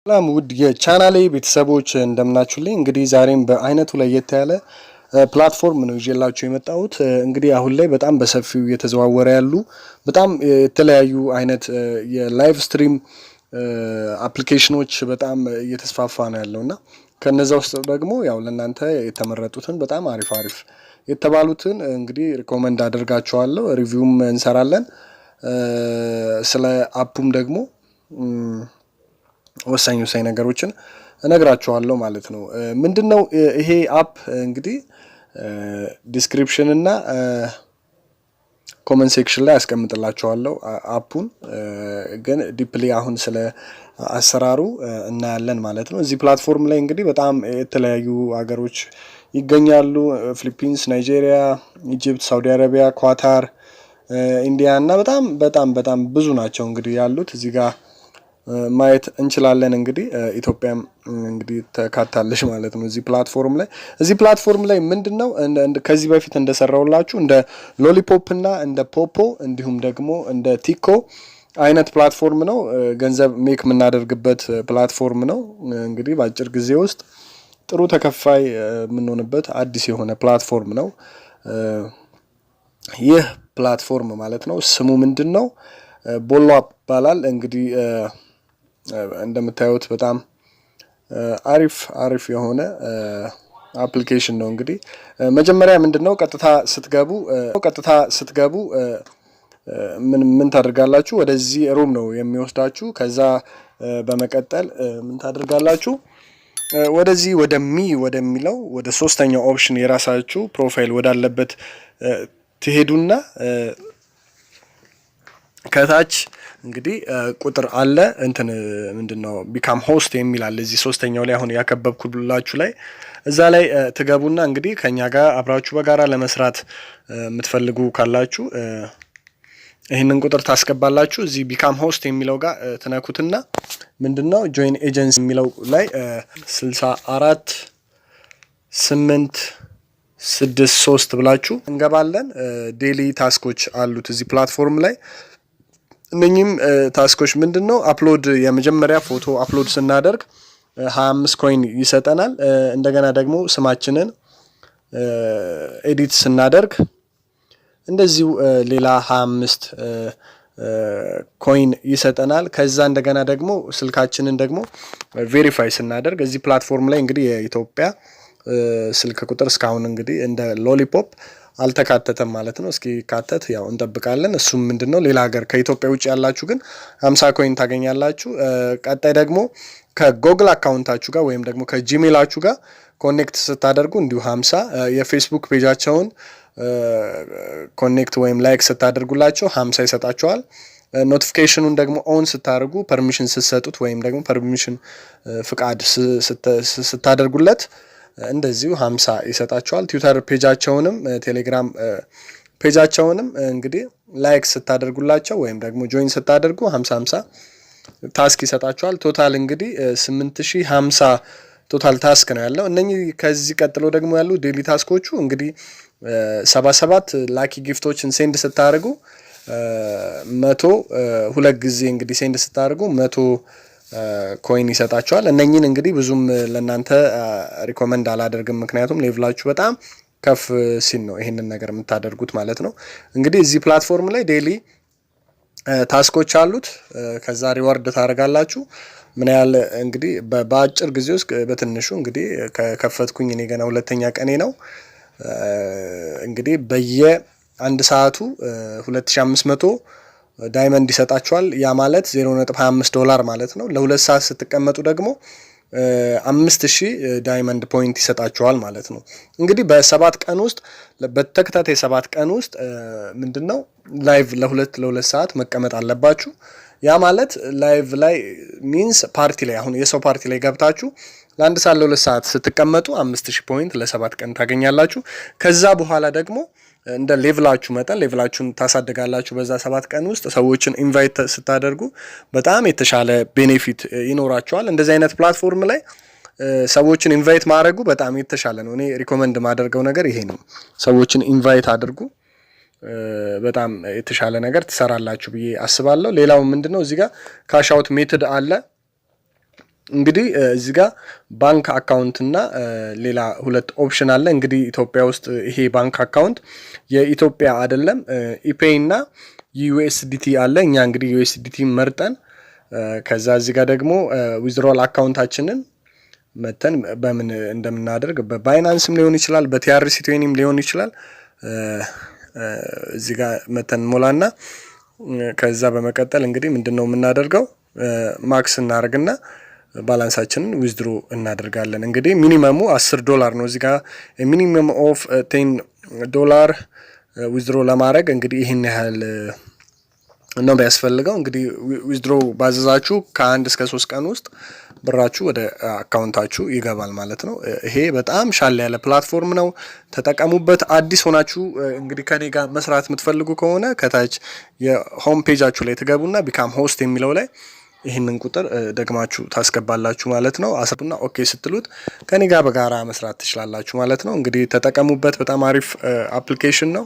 ሰላም ውድ የቻናሌ ቤተሰቦች እንደምናችሁልኝ። እንግዲህ ዛሬም በአይነቱ ላይ ያለ ፕላትፎርም ነው ይዤላችሁ የመጣሁት። እንግዲህ አሁን ላይ በጣም በሰፊው እየተዘዋወረ ያሉ በጣም የተለያዩ አይነት የላይቭ ስትሪም አፕሊኬሽኖች በጣም እየተስፋፋ ነው ያለውና ከነዛ ውስጥ ደግሞ ያው ለእናንተ የተመረጡትን በጣም አሪፍ የተባሉትን እንግዲህ ሪኮመንድ አደርጋቸዋለሁ። ሪቪውም እንሰራለን። ስለ አፑም ደግሞ ወሳኝ ነገሮችን እነግራችኋለሁ ማለት ነው። ምንድነው ይሄ አፕ? እንግዲህ ዲስክሪፕሽን እና ኮመንት ሴክሽን ላይ አስቀምጥላችኋለሁ አፑን። ግን ዲፕሊ አሁን ስለ አሰራሩ እናያለን ማለት ነው። እዚህ ፕላትፎርም ላይ እንግዲህ በጣም የተለያዩ ሀገሮች ይገኛሉ። ፊሊፒንስ፣ ናይጄሪያ፣ ኢጂፕት፣ ሳውዲ አረቢያ፣ ኳታር፣ ኢንዲያ እና በጣም ብዙ ናቸው እንግዲህ ያሉት እዚህ ጋር ማየት እንችላለን። እንግዲህ ኢትዮጵያም እንግዲህ ተካታለሽ ማለት ነው እዚህ ፕላትፎርም ላይ ምንድነው ከዚህ በፊት እንደሰራውላችሁ እንደ ሎሊፖፕ እና እንደ ፖፖ እንዲሁም ደግሞ እንደ ቲኮ አይነት ፕላትፎርም ነው። ገንዘብ ሜክ የምናደርግበት ፕላትፎርም ነው። እንግዲህ በአጭር ጊዜ ውስጥ ጥሩ ተከፋይ የምንሆንበት አዲስ የሆነ ፕላትፎርም ነው ይህ ፕላትፎርም ማለት ነው። ስሙ ምንድነው? ቦሎ ይባላል። እንግዲህ እንደምታዩት በጣም አሪፍ የሆነ አፕሊኬሽን ነው። እንግዲህ መጀመሪያ ምንድነው ቀጥታ ስትገቡ ምን ታደርጋላችሁ? ወደዚህ ሩም ነው የሚወስዳችሁ። ከዛ በመቀጠል ምን ታደርጋላችሁ? ወደዚህ ወደሚለው ወደ ሶስተኛው ኦፕሽን የራሳችሁ ፕሮፋይል ወዳለበት ትሄዱና ከታች እንግዲህ ቁጥር አለ ምንድነው ቢካም ሆስት የሚል አለ እዚህ ሶስተኛው ላይ አሁን ያከበብኩላችሁ ላይ እዛ ላይ ትገቡና እንግዲህ ከኛ ጋር አብራችሁ በጋራ ለመስራት የምትፈልጉ ካላችሁ ይሄንን ቁጥር ታስገባላችሁ። እዚህ ቢካም ሆስት የሚለው ጋር ትነኩትና ምንድነው ጆይን ኤጀንሲ የሚለው ላይ 64863 ብላችሁ እንገባለን። ዴሊ ታስኮች አሉት እዚህ ፕላትፎርም ላይ። እነኚህም ታስኮች ምንድነው አፕሎድ የመጀመሪያ ፎቶ አፕሎድ ስናደርግ 25 ኮይን ይሰጠናል። እንደገና ደግሞ ስማችንን ኤዲት ስናደርግ እንደዚሁ ሌላ 25 ኮይን ይሰጠናል። ከዛ እንደገና ደግሞ ስልካችንን ደግሞ ቬሪፋይ ስናደርግ እዚህ ፕላትፎርም ላይ እንግዲህ የኢትዮጵያ ስልክ ቁጥር እስካሁን እንግዲህ እንደ ሎሊፖፕ አልተካተተም ማለት ነው። እስኪ ካተት ያው እንጠብቃለን። እሱም ምንድነው ሌላ ሀገር ከኢትዮጵያ ውጭ ያላችሁ ግን 50 ኮይን ታገኛላችሁ። ቀጣይ ደግሞ ከጎግል አካውንታችሁ ጋር ወይም ደግሞ ከጂሜላችሁ ጋር ኮኔክት ስታደርጉ እንዲሁ 50 የፌስቡክ ፔጃቸውን ኮኔክት ወይም ላይክ ስታደርጉላቸው 50 ይሰጣቸዋል። ኖቲፊኬሽኑን ደግሞ ኦን ስታደርጉ ፐርሚሽን ስትሰጡት ወይም ደግሞ ፐርሚሽን ፍቃድ ስታደርጉለት እንደዚሁ 50 ይሰጣቸዋል። ትዊተር ፔጃቸውንም ቴሌግራም ፔጃቸውንም እንግዲህ ላይክ ስታደርጉላቸው ወይም ደግሞ ጆይን ስታደርጉ 50 ታስክ ይሰጣቸዋል። ቶታል እንግዲህ 8050 ቶታል ታስክ ነው ያለው። እነኚህ ከዚህ ቀጥሎ ደግሞ ያሉ ዴሊ ታስኮቹ እንግዲህ 77 ላኪ ጊፍቶችን ሴንድ ስታደርጉ 100 ሁለት ጊዜ እንግዲህ ሴንድ ስታደርጉ 100 ኮይን ይሰጣቸዋል። እነኚህን እንግዲህ ብዙም ለእናንተ ሪኮመንድ አላደርግም፣ ምክንያቱም ሌቭላችሁ በጣም ከፍ ሲል ነው ይሄንን ነገር የምታደርጉት ማለት ነው። እንግዲህ እዚህ ፕላትፎርም ላይ ዴሊ ታስኮች አሉት። ከዛ ሪዋርድ ታደርጋላችሁ። ምን ያህል እንግዲህ በአጭር ጊዜ ውስጥ በትንሹ እንግዲህ ከከፈትኩኝ እኔ ገና ሁለተኛ ቀኔ ነው። እንግዲህ በየአንድ ሰዓቱ 2500 ዳይመንድ ይሰጣቸዋል። ያ ማለት $0.25 ማለት ነው። ለሁለት ሰዓት ስትቀመጡ ደግሞ 5000 ዳይመንድ ፖይንት ይሰጣቸዋል ማለት ነው። እንግዲህ በ7 ቀን ውስጥ በተከታታይ 7 ቀን ውስጥ ምንድነው ላይቭ ለሁለት ሰዓት መቀመጥ አለባችሁ። ያ ማለት ላይቭ ላይ ሚንስ ፓርቲ ላይ አሁን የሰው ፓርቲ ላይ ገብታችሁ ለአንድ ሰዓት ለሁለት ሰዓት ስትቀመጡ 5000 ፖይንት ለ7 ቀን ታገኛላችሁ። ከዛ በኋላ ደግሞ እንደ ሌቭላችሁ መጠን ሌቭላችሁን ታሳድጋላችሁ። በዛ 7 ቀን ውስጥ ሰዎችን ኢንቫይት ስታደርጉ በጣም የተሻለ ቤኔፊት ይኖራቸዋል። እንደዚህ አይነት ፕላትፎርም ላይ ሰዎችን ኢንቫይት ማድረጉ በጣም የተሻለ ነው። እኔ ሪኮመንድ ማደርገው ነገር ይሄ ነው። ሰዎችን ኢንቫይት አድርጉ። በጣም የተሻለ ነገር ትሰራላችሁ ብዬ አስባለሁ። ሌላው ምንድነው እዚህ ጋር ካሽ አውት ሜተድ አለ። እንግዲህ እዚህ ጋር ባንክ አካውንት እና ሌላ ሁለት ኦፕሽን አለ። እንግዲህ ኢትዮጵያ ውስጥ ይሄ ባንክ አካውንት የኢትዮጵያ አይደለም፣ ኢፔይ እና ዩኤስዲቲ አለ። እኛ እንግዲህ ዩኤስዲቲ መርጠን ከዛ እዚህ ጋር ደግሞ ዊዝድሮል አካውንታችንን መተን በምን እንደምናደርግ በባይናንስም ሊሆን ይችላል፣ በቲአርሲ20ም ሊሆን ይችላል። እዚህ ጋር መተን ሞላና ከዛ በመቀጠል እንግዲህ ምንድነው የምናደርገው ማክስ እናደርግና ባላንሳችንን ዊዝድሮ እናደርጋለን። እንግዲህ ሚኒመሙ $10 ነው። እዚህ ጋር ሚኒመም ኦፍ $10 ዊዝድሮ ለማድረግ እንግዲህ ይህን ያህል ነው የሚያስፈልገው። እንግዲህ ዊዝድሮ ባዘዛችሁ ከ1 እስከ 3 ቀን ውስጥ ብራችሁ ወደ አካውንታችሁ ይገባል ማለት ነው። ይሄ በጣም ሻል ያለ ፕላትፎርም ነው፣ ተጠቀሙበት። አዲስ ሆናችሁ እንግዲህ ከኔ ጋር መስራት የምትፈልጉ ከሆነ ከታች የሆም ፔጃችሁ ላይ ትገቡና ቢካም ሆስት የሚለው ላይ ይህንን ቁጥር ደግማችሁ ታስገባላችሁ ማለት ነው። አሰቡና ኦኬ ስትሉት ከኔ ጋር በጋራ መስራት ትችላላችሁ ማለት ነው። እንግዲህ ተጠቀሙበት። በጣም አሪፍ አፕሊኬሽን ነው።